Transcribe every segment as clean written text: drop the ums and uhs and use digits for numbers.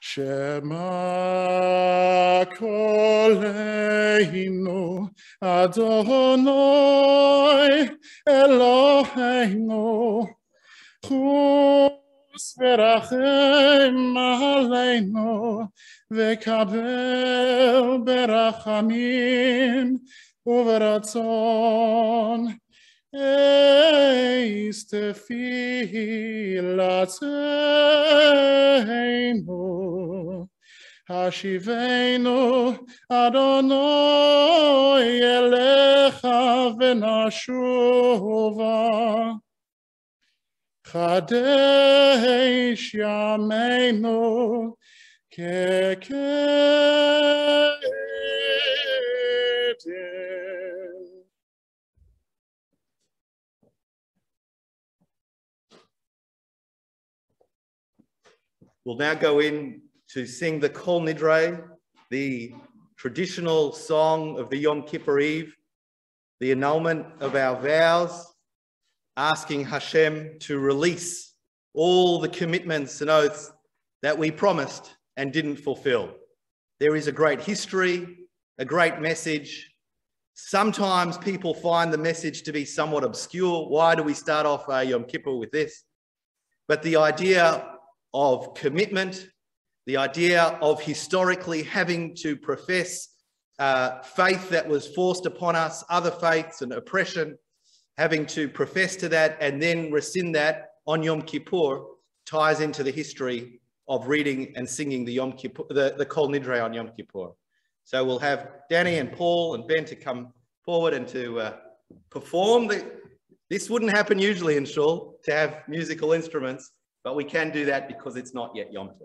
Shema Koleinu Adonai Eloheinu Chus v'rachem aleinu v'kabel berachamim uv'ratzon eis tefilateinu Hashivenu Adonai elecha v'nashuva Chadesh yameinu kekedem. We'll now go in to sing the Kol Nidrei, the traditional song of the Yom Kippur Eve, the annulment of our vows, asking Hashem to release all the commitments and oaths that we promised and didn't fulfill. There is a great history, a great message. Sometimes people find the message to be somewhat obscure. Why do we start off Yom Kippur with this? But the idea of commitment, the idea of historically having to profess faith that was forced upon us, other faiths and oppression, having to profess to that and then rescind that on Yom Kippur ties into the history of reading and singing the Yom Kippur, the Kol Nidrei on Yom Kippur. So we'll have Danny and Paul and Ben to come forward and to perform. This wouldn't happen usually in Shul, to have musical instruments, but we can do that because it's not yet Yom Kippur.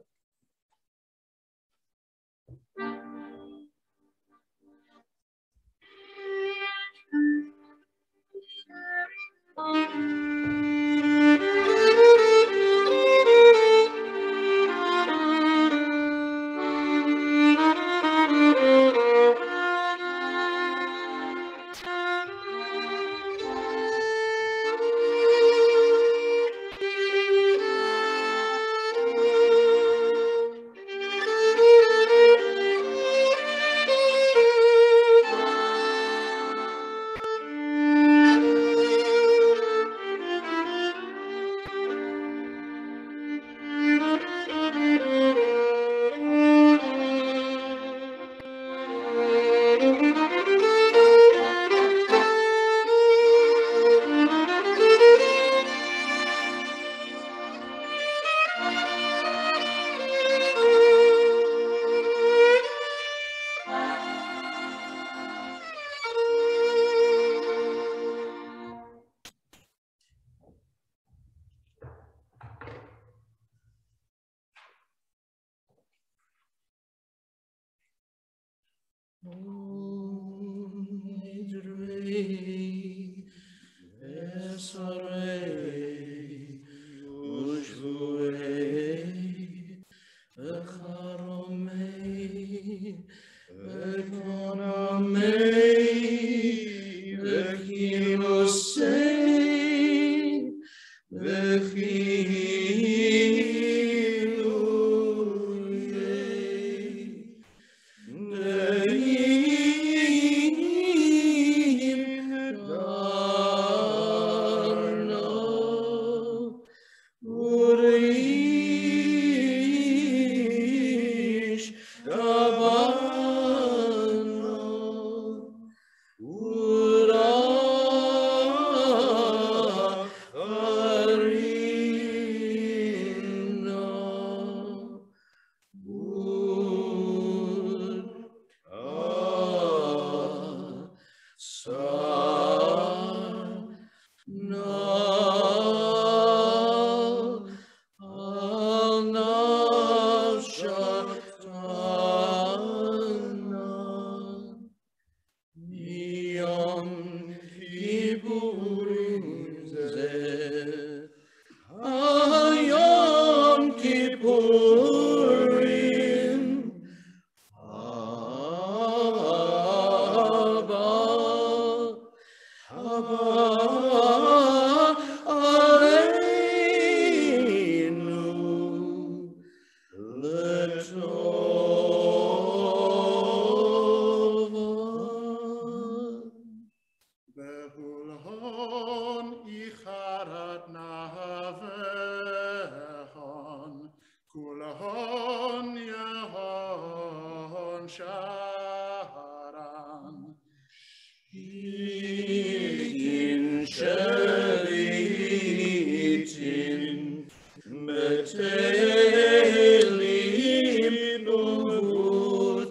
Nidrei, Esarei, Ushvurei, Echaromei, Economei, Echinosei, Echiluyei, Behulhon icharat navehon, kulhon yehon sharan. In Shalitin, Metelim Uvutalim,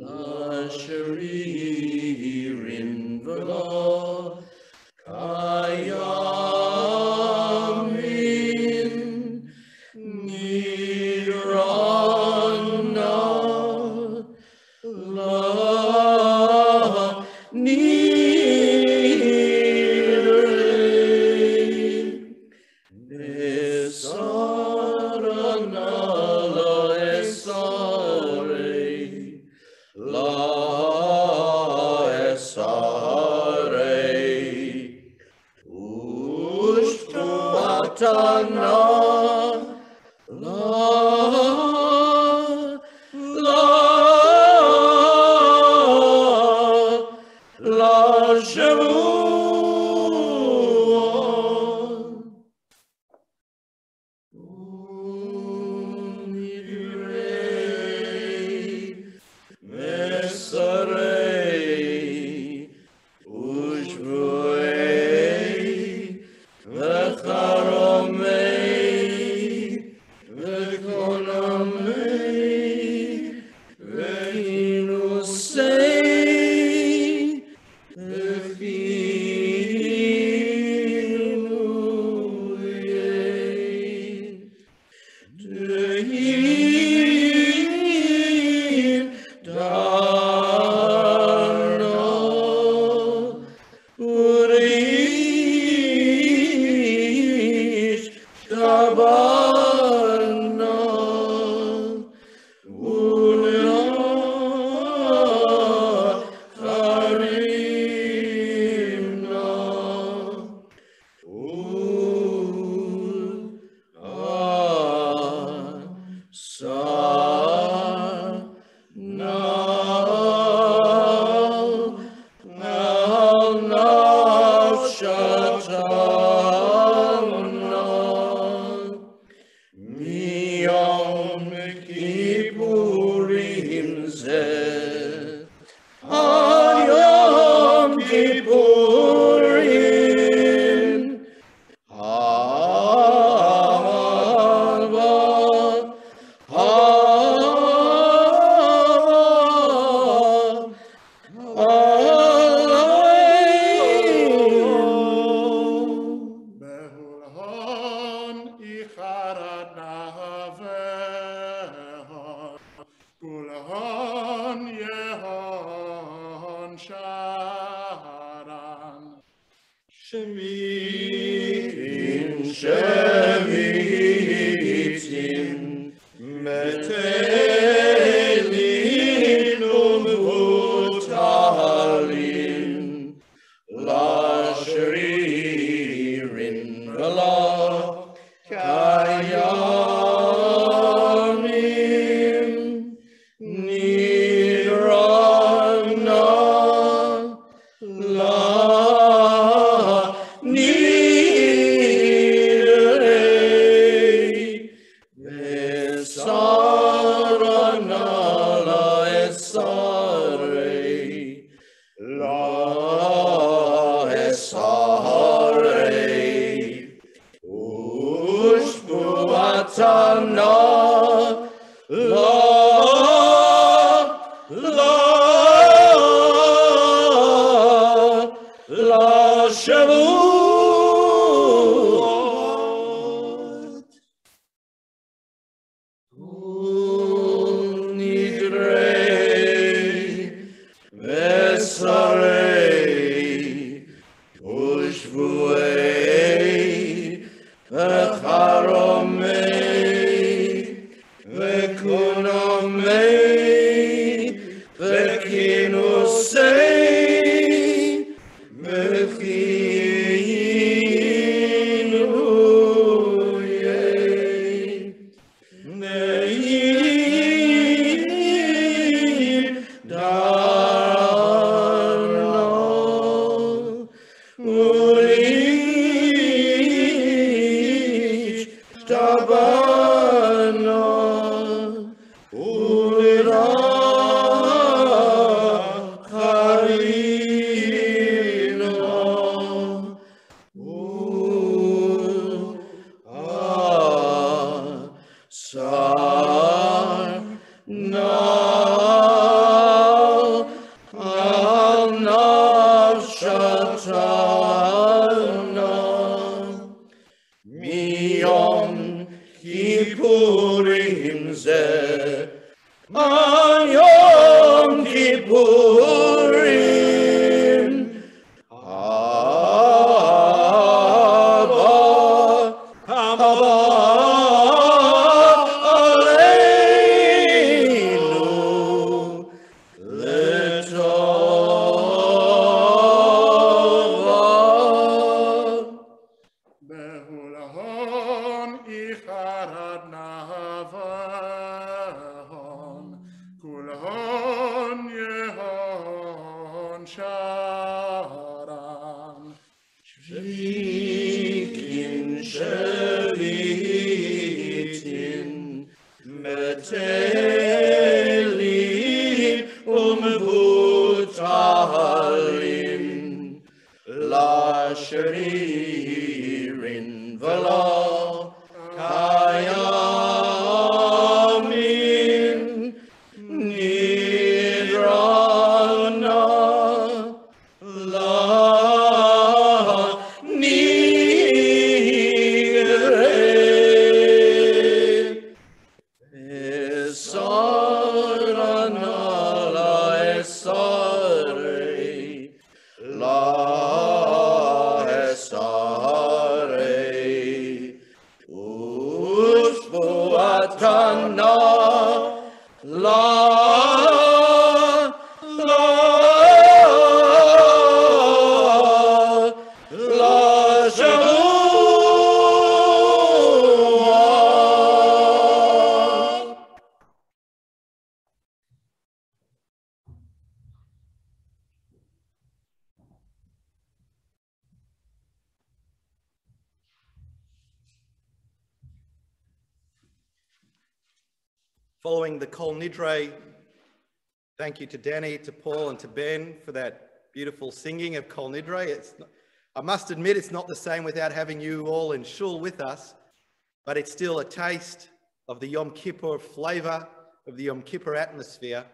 Lashririn Vela, Kayamin, Nirana, La Nidrei, Esarana la esarei, la esarei, Ushtuatana, la Shavua, Nidrei, Mesarei, Ushvuei, Vecharomei, Vekonamei, Veinusei, Vefinuyei, Tehim Dana, Urish Kabana, Una Karimna, Yom Kippurim zeh, Yom Kippurim, Hava, Behulhon icharat navehon, kulhon yehon sharan. Shemitin, Shemitin, Metelim Uvutalim, Lashririn Vela, Kayamin, Nirana, La Nidrei, Esarana la esarei, la esarei, Ushbuatana, la Shavuot, Nidrei, Vesarei, Ushvuei, Vecharomei, Dabana Ulira Karina Yom Kippurim ze Yom Kippurim Haba Aleinu Letova Behulahon Icharad Nahavon Kulahon Yehon Sharan Shvikin Shelitin Metelin Butalim La Sharirin Vela Kayamin Nidrana La Nidrei Esarana la esarei La esarei Usbuatana La Shavua Following the Kol Nidrei, thank you to Danny, to Paul and to Ben for that beautiful singing of Kol Nidrei. I must admit it's not the same without having you all in Shul with us, but it's still a taste of the Yom Kippur flavour, of the Yom Kippur atmosphere.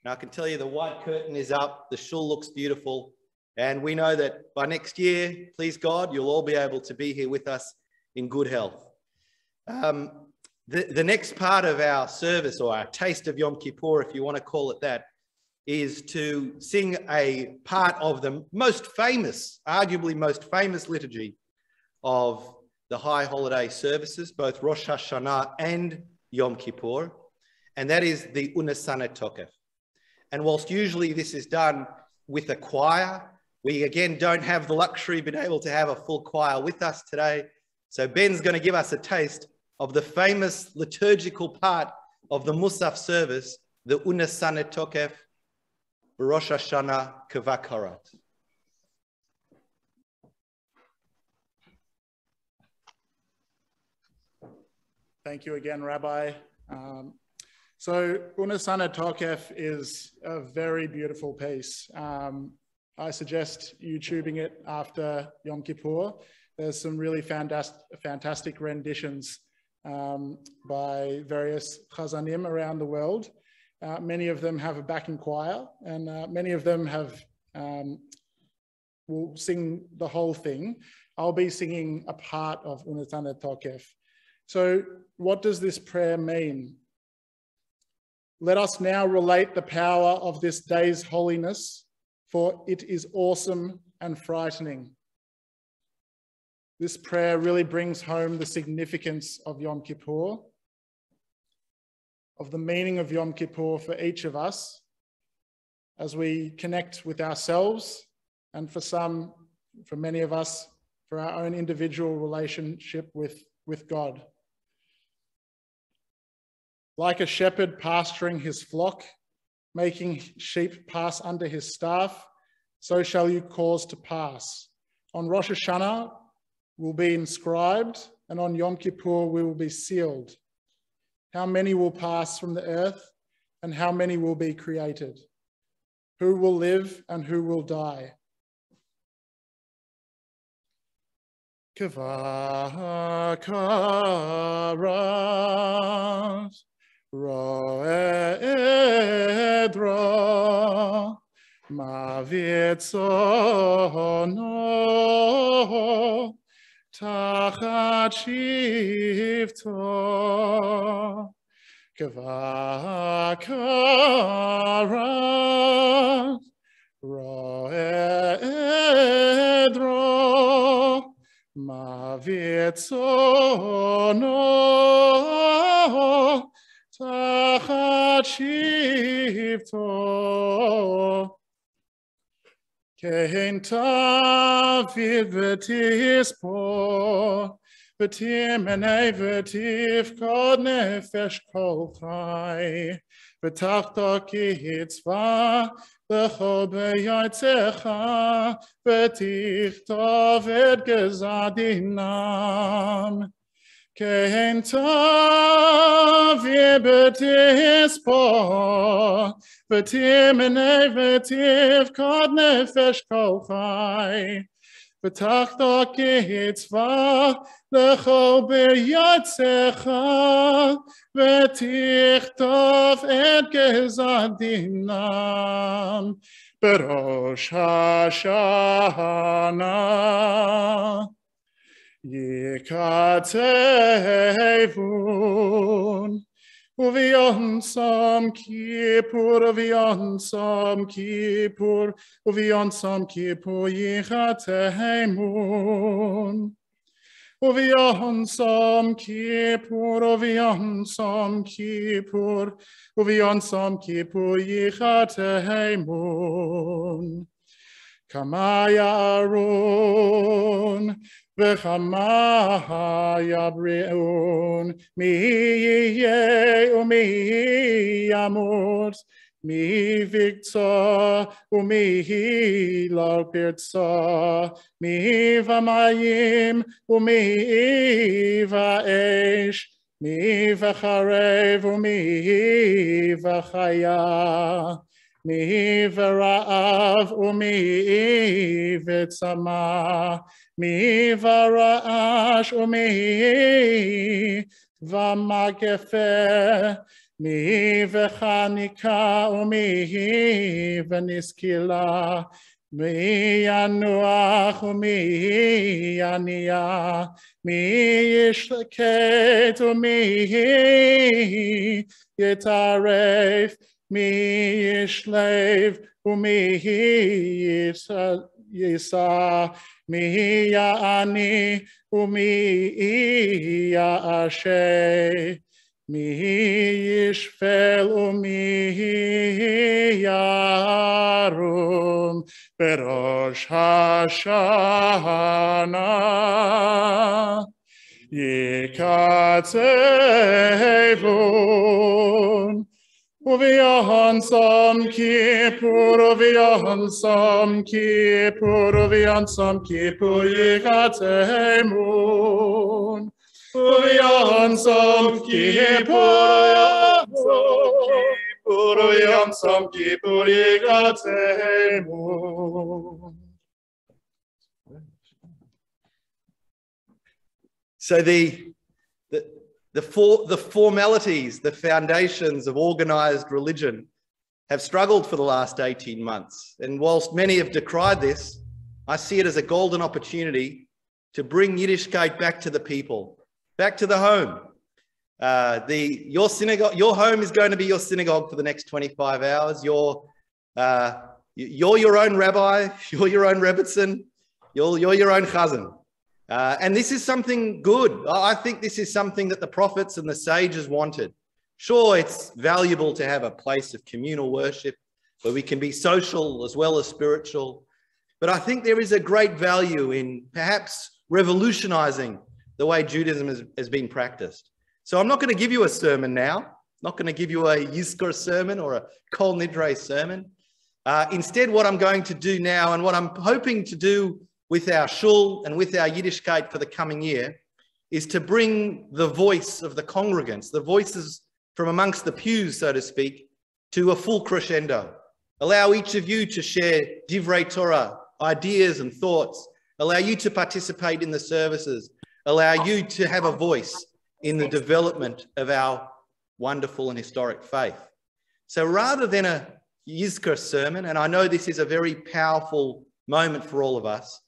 And I can tell you the white curtain is up, the Shul looks beautiful, and we know that by next year, please God, you'll all be able to be here with us in good health. The next part of our service, or our taste of Yom Kippur, if you want to call it that, is to sing a part of the most famous, arguably most famous liturgy of the high holiday services, both Rosh Hashanah and Yom Kippur, and that is the Unesanet Tokef. And whilst usually this is done with a choir, we again don't have the luxury of being able to have a full choir with us today. So Ben's going to give us a taste of the famous liturgical part of the Musaf service, the Unesanet Tokef, Rosh Hashanah Kavakorat. Thank you again, Rabbi. So Unesanet Tokef is a very beautiful piece. I suggest YouTubing it after Yom Kippur. There's some really fantastic renditions by various chazanim around the world. Many of them have a backing choir, and many of them will sing the whole thing. I'll be singing a part of Unesanet Tokef. So what does this prayer mean? Let us now relate the power of this day's holiness, for it is awesome and frightening. This prayer really brings home the significance of Yom Kippur, of the meaning of Yom Kippur for each of us as we connect with ourselves, and for many of us, for our own individual relationship with God. Like a shepherd pasturing his flock, making sheep pass under his staff, so shall you cause to pass. On Rosh Hashanah will be inscribed and on Yom Kippur we will be sealed. How many will pass from the earth, and how many will be created? Who will live and who will die? Kavakaras roedro mavitzono tachat shivto kavakaras roedro mavitzono tachat shivto kein Dovid v'tispo v'timenei v'tifkod nefesh kol chai v'tachto ki hitzvah l'chol b'yotzecha v'tichtov et gezadinam kein Dovid v'tispo v'timenei v'tifkod nefesh kol chai v'tachto ki hitzvah l'chol b'yotzecha v'tichtov et gezadinam b'rosh hashana yikatevun Uvion Yom Kippur, Uvion Yom Kippur, Uvion Yom Kippur yichatemun. Uvion Yom Kippur, Uvion Yom Kippur, Uvion Yom Kippur yichatemun. Kamaya Arun, V'chama yabri'un, mi yeh u'mi yamut, mi viktzah u'mi lo pirtzah, mi v'mayim u'mi v'esh, mi v'charev u'mi v'chaya, mi v'ra'av u'mi v'tzama, mi v'ra'ash u'mi v'magefe, mi v'chanika u'mi v'niskila, mi yanuach u'mi yaniya, mi yishleket u'mi yitaref, mi yishlev u'mi yisa, mi ya'ani u'mi ya'ashe, mi yishfel u'mi yarum, b'rosh hashana yikatzevun. Uvion Yom Kippur, Uvion Yom Kippur, Uvion Yom Kippur yikatemun. Uvion Yom Kippur, Uvion Yom Kippur yikatemun. So the formalities, the foundations of organized religion have struggled for the last 18 months. And whilst many have decried this, I see it as a golden opportunity to bring Yiddishkeit back to the people, back to the home. Your synagogue, your home is going to be your synagogue for the next 25 hours. You're your own rabbi, you're your own rebbitzin, you're your own chazan. And this is something good. I think this is something that the prophets and the sages wanted. Sure, it's valuable to have a place of communal worship where we can be social as well as spiritual. But I think there is a great value in perhaps revolutionizing the way Judaism has been practiced. So I'm not going to give you a sermon now. I'm not going to give you a Yizkor sermon or a Kol Nidrei sermon. Instead, what I'm going to do now, and what I'm hoping to do with our Shul and with our Yiddishkeit for the coming year, is to bring the voice of the congregants, the voices from amongst the pews, so to speak, to a full crescendo. Allow each of you to share Divrei Torah, ideas and thoughts. Allow you to participate in the services. Allow you to have a voice in the development of our wonderful and historic faith. So rather than a Yizkor sermon, and I know this is a very powerful moment for all of us,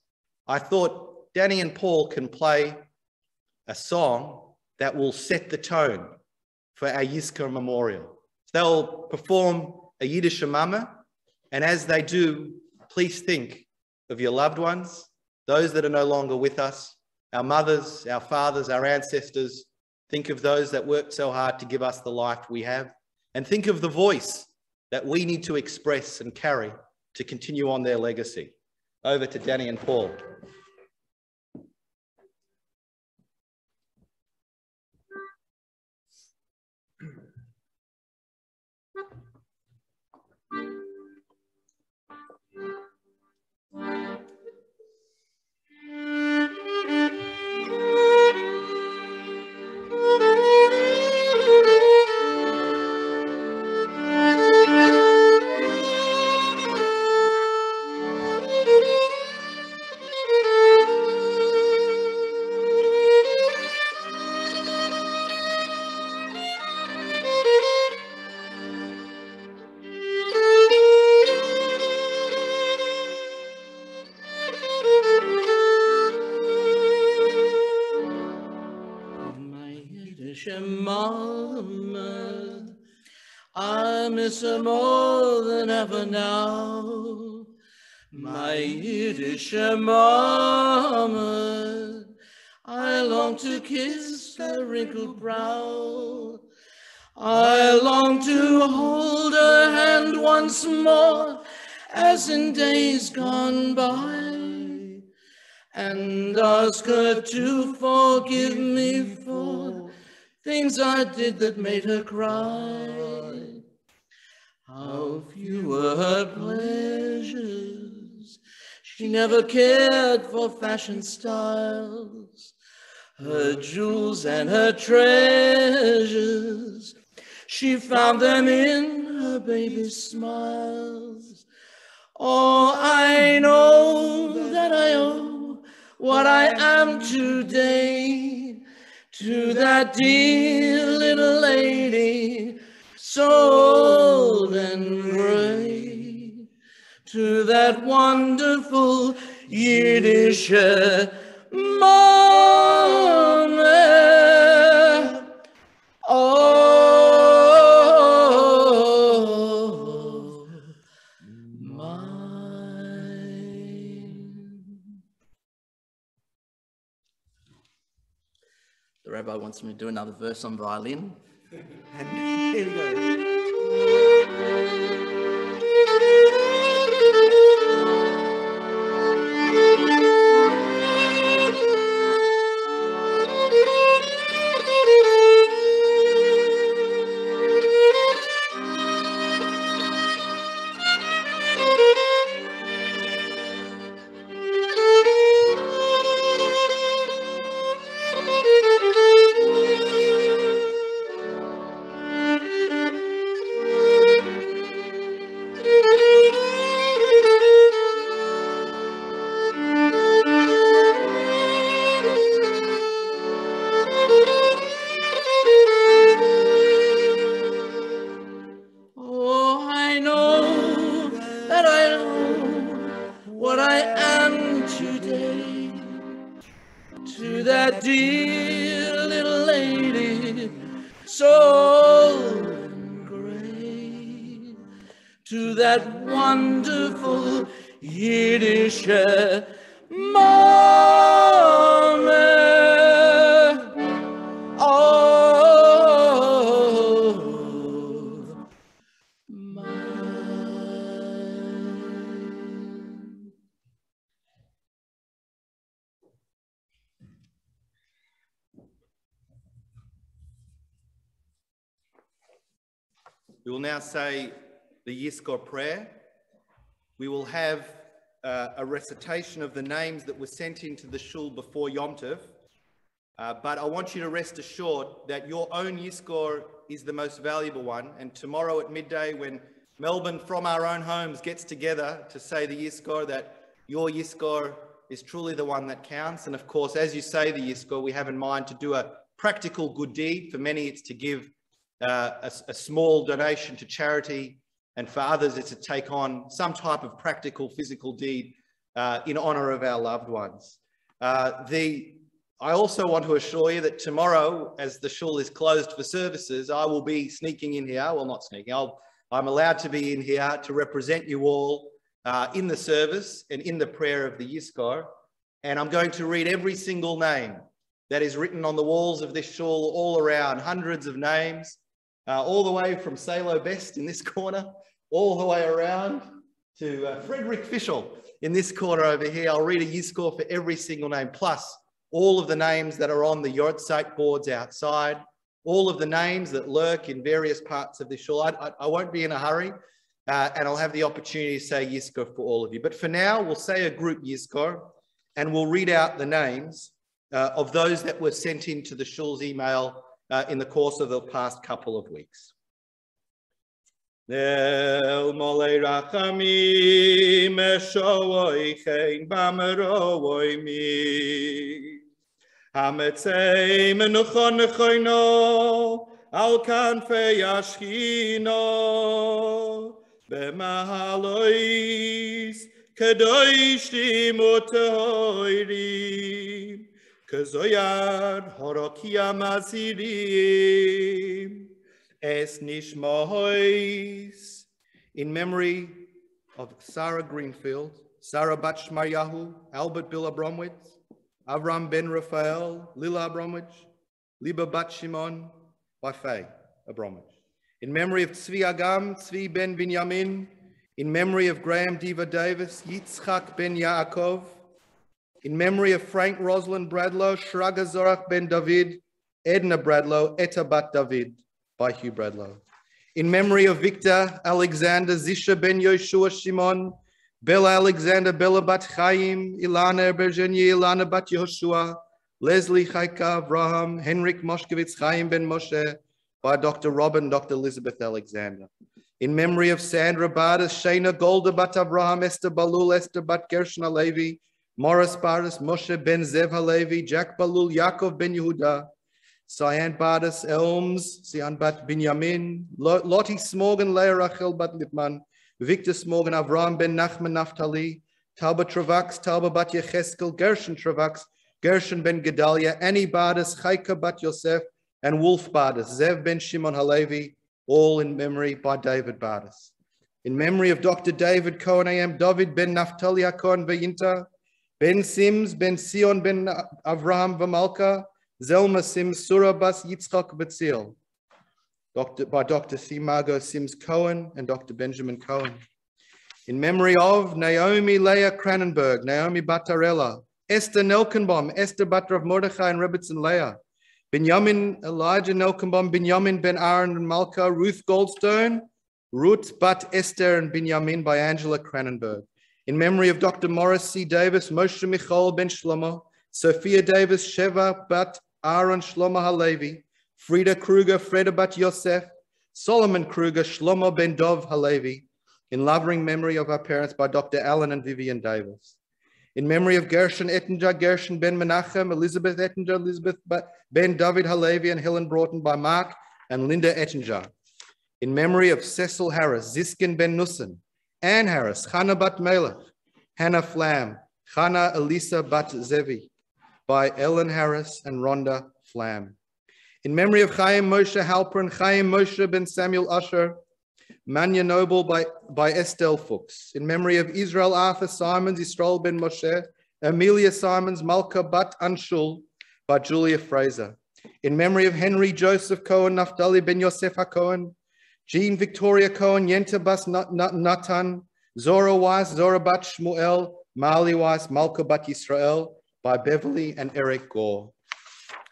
I thought Danny and Paul can play a song that will set the tone for our Yizkor memorial. They'll perform a Yiddish Shemama, and as they do, please think of your loved ones, those that are no longer with us, our mothers, our fathers, our ancestors. Think of those that worked so hard to give us the life we have, and think of the voice that we need to express and carry to continue on their legacy. Over to Danny and Paul. Mama, I miss her more than ever now. My Yiddish mama, I long to kiss her wrinkled brow. I long to hold her hand once more, as in days gone by, and ask her to forgive me for things I did that made her cry. How few were her pleasures. She never cared for fashion styles. Her jewels and her treasures, she found them in her baby's smiles. Oh, I know that I owe what I am today to that dear little lady, so old and gray, to that wonderful Yiddish mama. Oh, mine. The rabbi wants me to do another verse on violin. And here we go. Wonderful Yiddish mama. Oh, mine. We will now say the Yizkor prayer. We will have a recitation of the names that were sent into the Shul before Yom Tov. But I want you to rest assured that your own Yizkor is the most valuable one. And tomorrow at midday, when Melbourne from our own homes gets together to say the Yizkor, that your Yizkor is truly the one that counts. And of course, as you say the Yizkor, we have in mind to do a practical good deed. For many, it's to give a small donation to charity. And for others, it's to take on some type of practical physical deed in honour of our loved ones. I also want to assure you that tomorrow, as the Shul is closed for services, I will be sneaking in here. Well, not sneaking. I'm allowed to be in here to represent you all in the service and in the prayer of the Yizkor. And I'm going to read every single name that is written on the walls of this Shul all around, hundreds of names, all the way from Salo Best in this corner, all the way around to Frederick Fischel in this corner over here. I'll read a Yizkor for every single name, plus all of the names that are on the Yortzeit boards outside, all of the names that lurk in various parts of the Shul. I won't be in a hurry, and I'll have the opportunity to say Yizkor for all of you. But for now, we'll say a group Yizkor, and we'll read out the names of those that were sent into the Shul's email in the course of the past couple of weeks. El molei rachamim eshovoichein b'merovoi mi hametzei menuchon nechoino al kanfei ashchino b'mahalois kadoshim u'tehoirim kazoyad horokia mazirim Es Nishmois, in memory of Sarah Greenfield, Sarah Bat Shmaryahu, Albert Bill Abromwitz, Avram Ben Raphael, Lila Abromwitz, Liba Bat Shimon, by Faye Abromwitz. In memory of Tzvi Agam, Tzvi Ben Binyamin, in memory of Graham Diva Davis, Yitzchak Ben Yaakov, in memory of Frank Rosalind Bradlow, Shraga Zorach Ben David, Edna Bradlow, Etta Bat David, by Hugh Bradlow. In memory of Victor Alexander, Zisha Ben Yoshua Shimon, Bella Alexander, Bella Bat Chaim, Ilana Bergenie, Ilana Bat Yoshua, Leslie Chaika Abraham, Henrik Moshkevitz, Chaim Ben Moshe, by Dr. Robin, Dr. Elizabeth Alexander. In memory of Sandra Bardas, Shana Golda Bat Abraham, Esther Balul, Esther Bat Gershon Halevi, Morris Bardas, Moshe Ben Zev Halevi, Jack Balul, Yaakov Ben Yehuda, Cyan Bardas, Elms, Sian Bat Binyamin, Lottie Smorgan, Leah Rachel Bat Lipman, Victor Smorgan, Avram Ben Nachman Naftali, Talba Travax, Talba Bat Yecheskel, Gershon Travax, Gershon Ben Gedalia, Annie Bardas, Chaika Bat Yosef, and Wolf Bardas, Zev Ben Shimon Halevi, all in memory by David Bardas. In memory of Dr. David Cohen, AM, Dovid Ben Naftali Cohen Vayinta, Ben Sims, Ben Sion Ben Avraham Vamalka, Zelma Sims, Surabas, Yitzchak Batzil, by Dr. C. Margot Sims Cohen and Dr. Benjamin Cohen. In memory of Naomi Leah Cranenberg, Naomi Batarella, Esther Nelkenbaum, Esther Batrav Mordechai and Rebbetzin Leah, Benjamin Elijah Nelkenbaum, Benjamin Ben Aaron and Malka, Ruth Goldstone, Ruth Bat Esther and Benjamin by Angela Cranenberg. In memory of Dr. Morris C. Davis, Moshe Michal Ben Shlomo, Sophia Davis, Sheva Bat Aaron Shlomo Halevi, Frida Kruger, Freda Bat Yosef, Solomon Kruger, Shlomo Ben Dov Halevi, in loving memory of our parents by Dr. Alan and Vivian Davis. In memory of Gershon Ettinger, Gershon Ben Menachem, Elizabeth Ettinger, Elizabeth Ben David Halevi, and Helen Broughton by Mark and Linda Ettinger. In memory of Cecil Harris, Ziskin Ben Nussen, Anne Harris, Chana Bat Melech, Hannah Flam, Chana Elisa Bat Zevi, by Ellen Harris and Rhonda Flam. In memory of Chaim Moshe Halpern, Chaim Moshe Ben Samuel Usher, Manya Noble by Estelle Fuchs. In memory of Israel Arthur Simons, Yisrael Ben Moshe, Amelia Simons, Malka Bat Anshul by Julia Fraser. In memory of Henry Joseph Cohen, Naftali Ben Yosef HaKohen, Jean Victoria Cohen, Yenta Bas Natan, Zora Weiss, Zora Bat Shmuel, Marley Weiss, Malka Bat Yisrael, by Beverly and Eric Gore.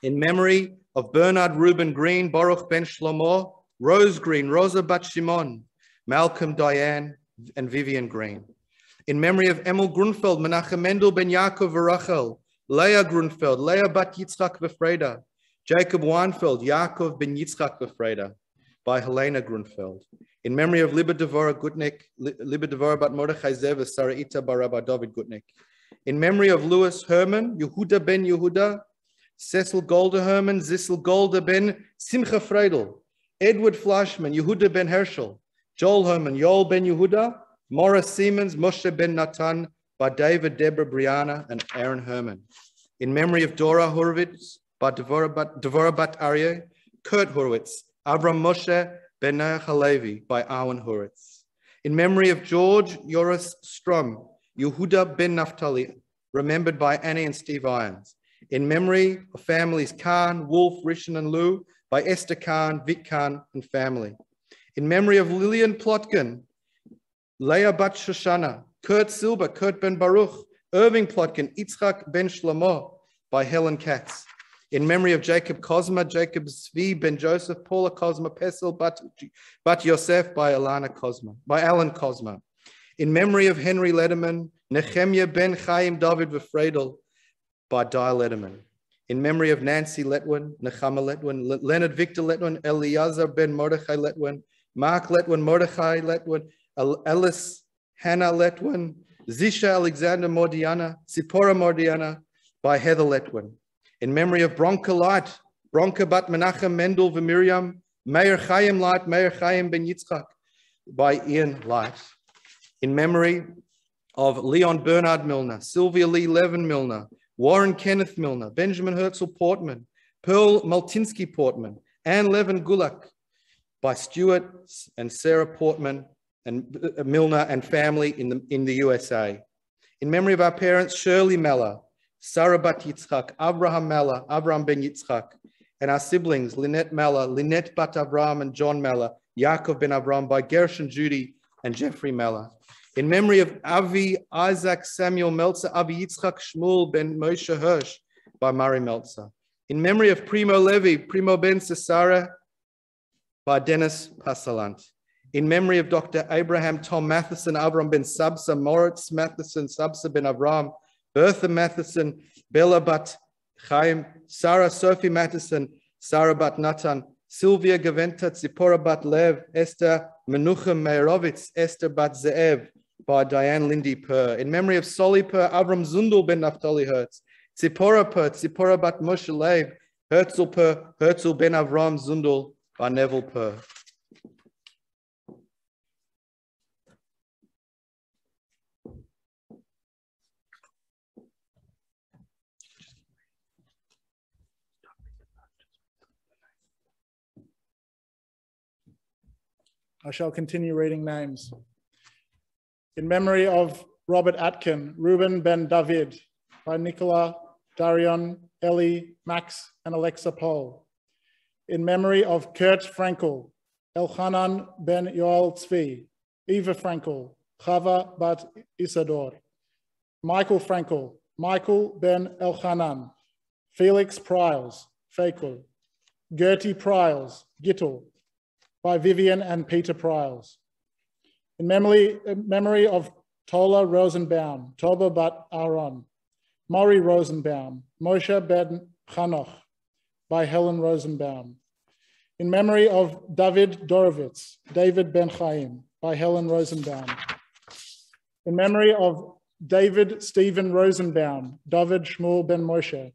In memory of Bernard Reuben Green, Baruch Ben Shlomo, Rose Green, Rosa Bat Shimon, Malcolm Diane, and Vivian Green. In memory of Emil Grunfeld, Menachem Mendel Ben Yaakov Rachel, Leah Grunfeld, Leah bat Yitzchak Vefreda, Jacob Weinfeld, Yaakov ben Yitzchak Vefreda, by Helena Grunfeld. In memory of Liba Devora Gutnick, Liba Devora bat Mordechai Zev, Sarah Ita bar Rabbi Dovid Gutnick. In memory of Louis Herman, Yehuda ben Yehuda, Cecil Golda Herman, Zissel Golda ben Simcha Freidel, Edward Fleischman, Yehuda ben Herschel, Joel Herman, Joel ben Yehuda, Morris Siemens, Moshe ben Natan, by David, Deborah, Brianna, and Aaron Herman. In memory of Dora Horowitz, by Devora bat Aryeh, Kurt Horowitz, Avram Moshe ben Noach Halevi, by Arwen Horowitz. In memory of George Yoris Strom, Yehuda ben Naphtali, remembered by Annie and Steve Irons. In memory of families Khan, Wolf, Rishon, and Lou, by Esther Khan, Vic Khan, and family. In memory of Lillian Plotkin, Leah bat Shoshana, Kurt Silber, Kurt ben Baruch, Irving Plotkin, Yitzchak ben Shlomo, by Helen Katz. In memory of Jacob Kozma, Jacob Zvi ben Joseph, Paula Kozma, Pesel bat Yosef, by Alan Kozma. In memory of Henry Lederman, Nehemiah ben Chaim David Vefredel, by Di Lederman. In memory of Nancy Letwin, Nechama Letwin, Leonard Victor Letwin, Eliezer ben Mordechai Letwin, Mark Letwin, Mordechai Letwin, Ellis Hannah Letwin, Zisha Alexander Mordiana, Sipora Mordiana, by Heather Letwin. In memory of Bronca Light, Bronca bat Menachem Mendel V'Miriam, Meir Chaim Light, Meir Chaim ben Yitzchak, by Ian Light. In memory of Leon Bernard Milner, Sylvia Lee Levin Milner, Warren Kenneth Milner, Benjamin Herzl Portman, Pearl Maltinsky Portman, Anne Levin Gulak, by Stuart and Sarah Portman and Milner and family in the USA. In memory of our parents, Shirley Meller, Sarah bat Yitzchak, Abraham Meller, Abraham ben Yitzchak, and our siblings, Lynette Meller, Lynette bat Abraham and John Meller, Yaakov ben Abraham, by Gershon Judy and Jeffrey Meller. In memory of Avi Isaac Samuel Meltzer, Avi Yitzchak Shmuel ben Moshe Hirsch, by Murray Meltzer. In memory of Primo Levi, Primo ben Cesare, by Dennis Passalant. In memory of Dr. Abraham Tom Matheson, Avram ben Sabsa, Moritz Matheson, Sabsa ben Avram, Bertha Matheson, Bella bat Chaim, Sarah Sophie Matheson, Sarah bat Natan, Sylvia Gaventa, Tzipora bat Lev, Esther Menuchem Meirovitz, Esther bat Zeev, by Diane Lindy Purr. In memory of Soli Purr, Avram Zundel ben Naphtali Hertz, Tzipora Purr, Tzipora bat Moshe Lev, Herzl Purr, Herzl ben Avram Zundel, by Neville Purr. I shall continue reading names. In memory of Robert Atkin, Reuben ben David, by Nicola, Darion, Ellie, Max, and Alexa Pohl. In memory of Kurt Frankel, Elchanan ben Yoel Tzvi, Eva Frankel, Chava bat Isador, Michael Frankel, Michael ben Elchanan, Felix Pryles, Fakel, Gertie Pryles, Gittel, by Vivian and Peter Pryles. In memory of Tola Rosenbaum, Toba bat Aaron, Maury Rosenbaum, Moshe ben Chanoch, by Helen Rosenbaum. In memory of David Dorovitz, David ben Chaim, by Helen Rosenbaum. In memory of David Stephen Rosenbaum, David Shmuel ben Moshe,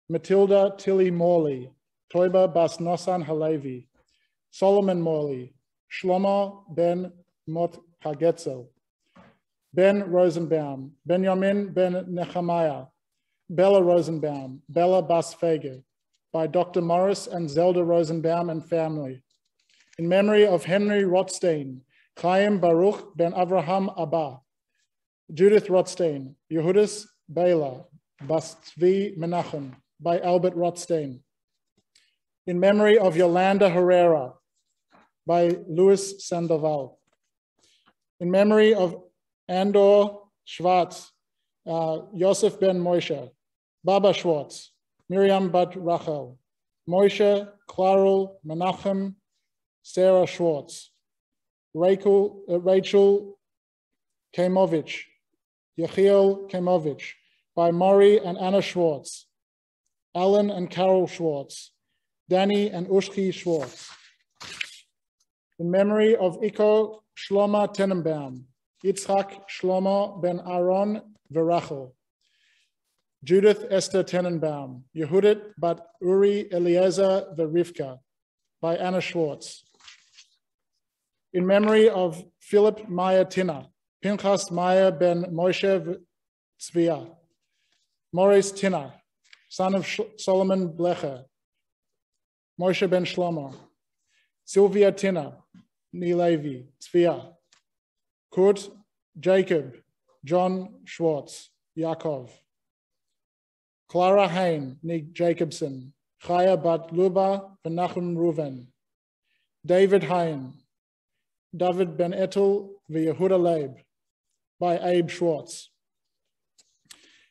Matilda Tilly Morley, Toiba bas Nosan Halevi, Solomon Morley, Shlomo ben Mot Hagetzel, Ben Rosenbaum, Benjamin ben Nehemiah, Bella Rosenbaum, Bella bas Fege, by Dr. Morris and Zelda Rosenbaum and family. In memory of Henry Rothstein, Chaim Baruch ben Avraham Abba, Judith Rothstein, Yehudis Bela, bas Tzvi Menachem, by Albert Rothstein. In memory of Yolanda Herrera, by Louis Sandoval. In memory of Andor Schwartz, Yosef ben Moshe, Baba Schwartz, Miriam bat Rachel, Moshe, Clarul, Menachem, Sarah Schwartz, Rachel Kemovich, Yechiel Kemovich, by Maury and Anna Schwartz, Alan and Carol Schwartz, Danny and Ushki Schwartz. In memory of Iko Shlomo Tenenbaum, Yitzhak Shlomo ben Aaron Verachel, Judith Esther Tenenbaum, Yehudit bat Uri Eliezer Verivka, by Anna Schwartz. In memory of Philip Meyer Tinner, Pinchas Meyer ben Moshe Tzvia, Maurice Tinner, son of Solomon Blecher, Moshe ben Shlomo, Sylvia Tinner, Nilevi, Tzvia, Kurt, Jacob, John Schwartz, Yaakov, Clara Hain, Nick Jacobson, Chaya bat Luba Menachem Reuven, David Hain, David ben Etel v'Yehuda Leib, by Abe Schwartz.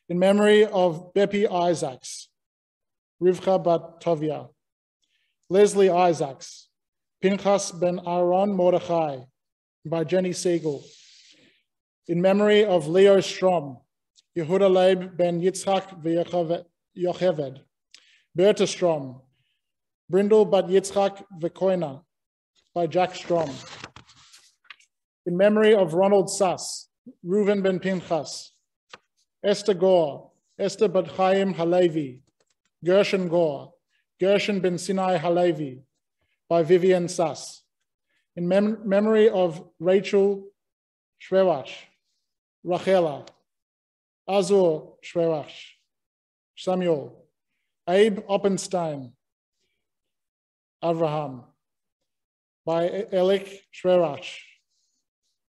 In memory of Bepi Isaacs, Rivka bat Tovia, Leslie Isaacs, Pinchas ben Aaron Mordechai, by Jenny Segal. In memory of Leo Strom, Yehuda Leib ben Yitzhak v'Yocheved, Berta Strom, Brindle bat Yitzhak v'Koina, by Jack Strom. In memory of Ronald Sass, Reuven ben Pinchas, Esther Gore, Esther bat Chaim Halevi, Gershon Gore, Gershon ben Sinai Halevi, by Vivian Sass. In memory of Rachel Shwewach, Rachela, Azur Shwewach, Samuel, Abe Oppenstein, Avraham, by Elik Shwewach.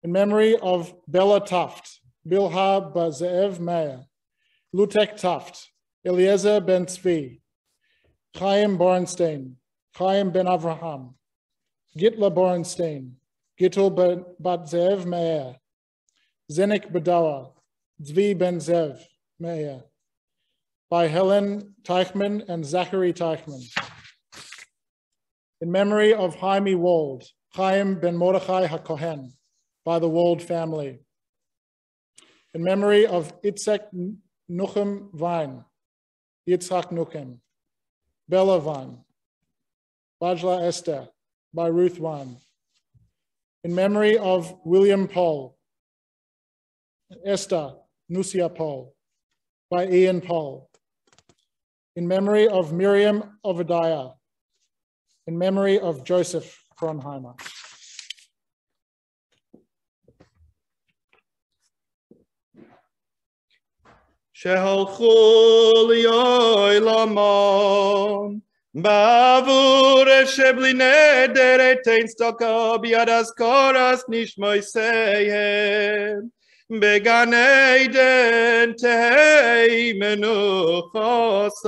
In memory of Bella Taft, Bilha Bazeev Meir, Lutek Taft, Eliezer ben Tzvi, Chaim Borenstein, Chaim ben Avraham, Gitla Borenstein, Gittel bat Zev Meir, Zenik Bedawa, Tzvi ben Zev Meir, by Helen Teichman and Zachary Teichman. In memory of Chaimi Wald, Chaim ben Mordechai HaKohen, by the Wald family. In memory of Itzhak Nuchem Wein, Yitzhak Nuchem, Bella Wein, Bajla Esther, by Ruth Wein. In memory of William Paul, Esther Nusia Paul, by Ian Paul. In memory of Miriam Obadiah. In memory of Joseph Kronheimer. Sheholchu li'oy lamon, ba'avur shebli neder etein staka biadas koras nishmoiseihem, began Eden tehei menuchoson.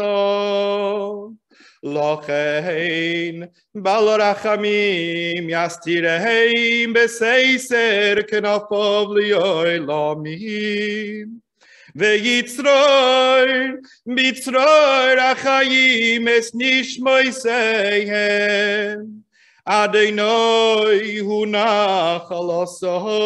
Lochein balorachamim yastireheim beseiser kenafov li'oy lamim. Veyitzror, bitzror achayim es nishmoiseihem, Adonai hu nachalosom,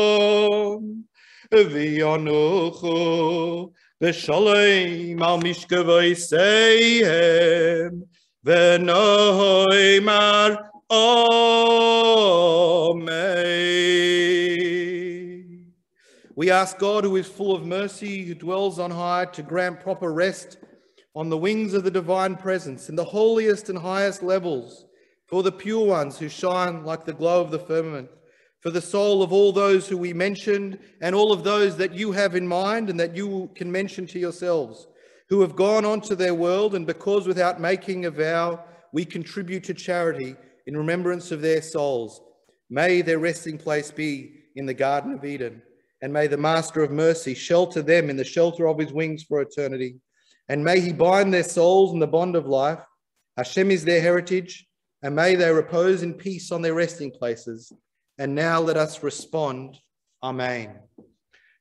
v'yonuchu v'sholem al mishkavoiseihem, v'noimar Amen. We ask God, who is full of mercy, who dwells on high, to grant proper rest on the wings of the divine presence in the holiest and highest levels, for the pure ones who shine like the glow of the firmament, for the soul of all those who we mentioned and all of those that you have in mind and that you can mention to yourselves, who have gone on to their world, and because without making a vow, we contribute to charity in remembrance of their souls. May their resting place be in the Garden of Eden. And may the Master of Mercy shelter them in the shelter of his wings for eternity. And may he bind their souls in the bond of life. Hashem is their heritage, and may they repose in peace on their resting places. And now let us respond, Amen.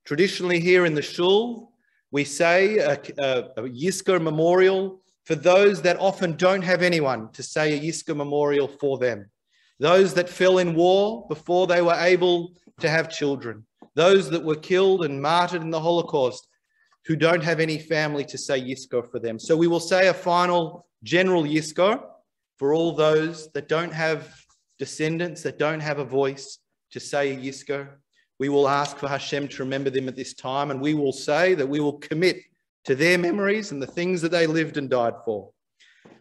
Traditionally here in the Shul, we say a Yizkor memorial for those that often don't have anyone to say a Yizkor memorial for them. Those that fell in war before they were able to have children. Those that were killed and martyred in the Holocaust, who don't have any family to say Yizkor for them. So we will say a final general Yizkor for all those that don't have descendants, that don't have a voice to say a Yizkor. We will ask for Hashem to remember them at this time, and we will say that we will commit to their memories and the things that they lived and died for.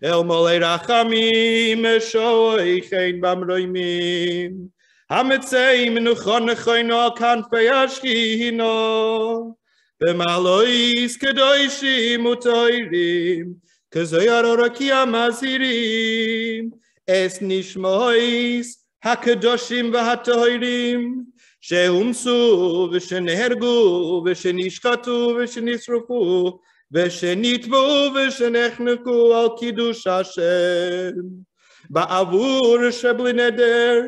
El molei rachamim eshoichein bamroimim hametzei menuchon nechoino kanfei ashkino b'malois kedoshim utoirim kazoyar orakia mazirim es nishmois hakadoshim v'hatoirim שהומסו ושנהרגו ושנשחטו ושנשרפו ושנטבעו ושנחנקו על קידוש השם בעבור שבלי נדר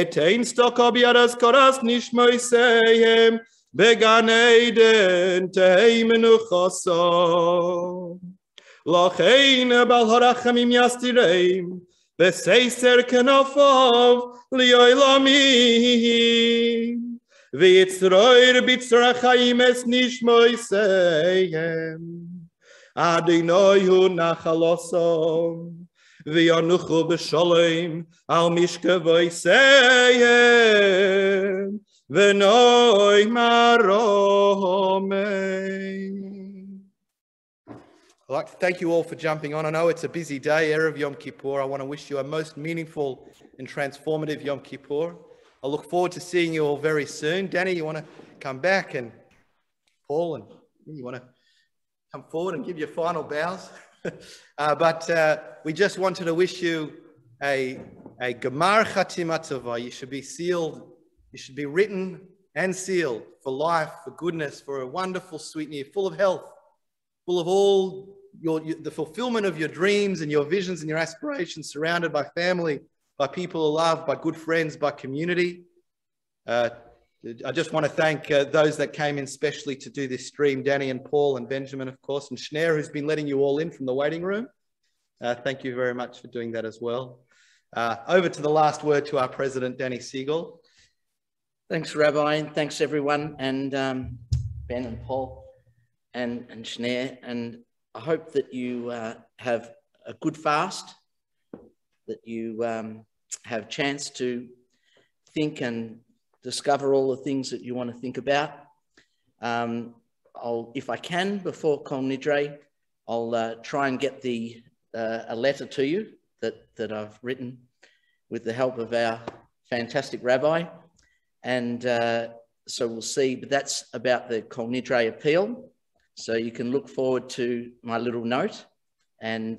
אתן סתוקו בירס קורס נשמויסיהם בגן עדן תהי מנוחסו לכן בעל הרחמים יסתירם בסייסר כנפיו ליועלמים ויצרור בצר החיים אס נשמויסיהם אדוני הוא נחלוסם וינוחו בשלום על משכבויסיהם ונאמר אמן. I'd like to thank you all for jumping on. I know it's a busy day, Erev Yom Kippur. I want to wish you a most meaningful and transformative Yom Kippur. I look forward to seeing you all very soon. Danny, you want to come back, and Paul, and you want to come forward and give your final bows? But we just wanted to wish you a Gemar Chatima Tova. You should be sealed. You should be written and sealed for life, for goodness, for a wonderful, sweet year, full of health, full of all the fulfillment of your dreams and your visions and your aspirations, surrounded by family, by people who love, by good friends, by community. I just want to thank those that came in specially to do this stream, Danny and Paul and Benjamin, of course, and Schneer, who's been letting you all in from the waiting room. Thank you very much for doing that as well. Over to the last word to our president, Danny Segal. Thanks, Rabbi, and thanks everyone, and Ben and Paul and Schneer, and I hope that you have a good fast, that you have chance to think and discover all the things that you want to think about. If I can, before Kol Nidrei, I'll try and get a letter to you that I've written with the help of our fantastic Rabbi, and so we'll see, but that's about the Kol Nidrei appeal. So you can look forward to my little note, and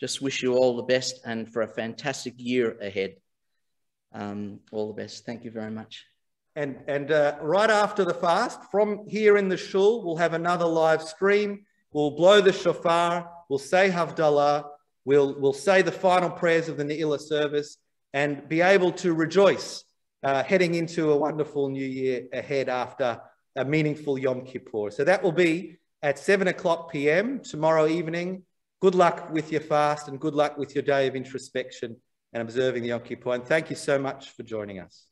just wish you all the best and for a fantastic year ahead. All the best. Thank you very much. And right after the fast, from here in the Shul, we'll have another live stream. We'll blow the shofar. We'll say Havdalah. We'll say the final prayers of the Ne'ilah service and be able to rejoice heading into a wonderful new year ahead after a meaningful Yom Kippur. So that will be at 7:00 p.m. tomorrow evening. Good luck with your fast and good luck with your day of introspection and observing the Yom Kippur. And thank you so much for joining us.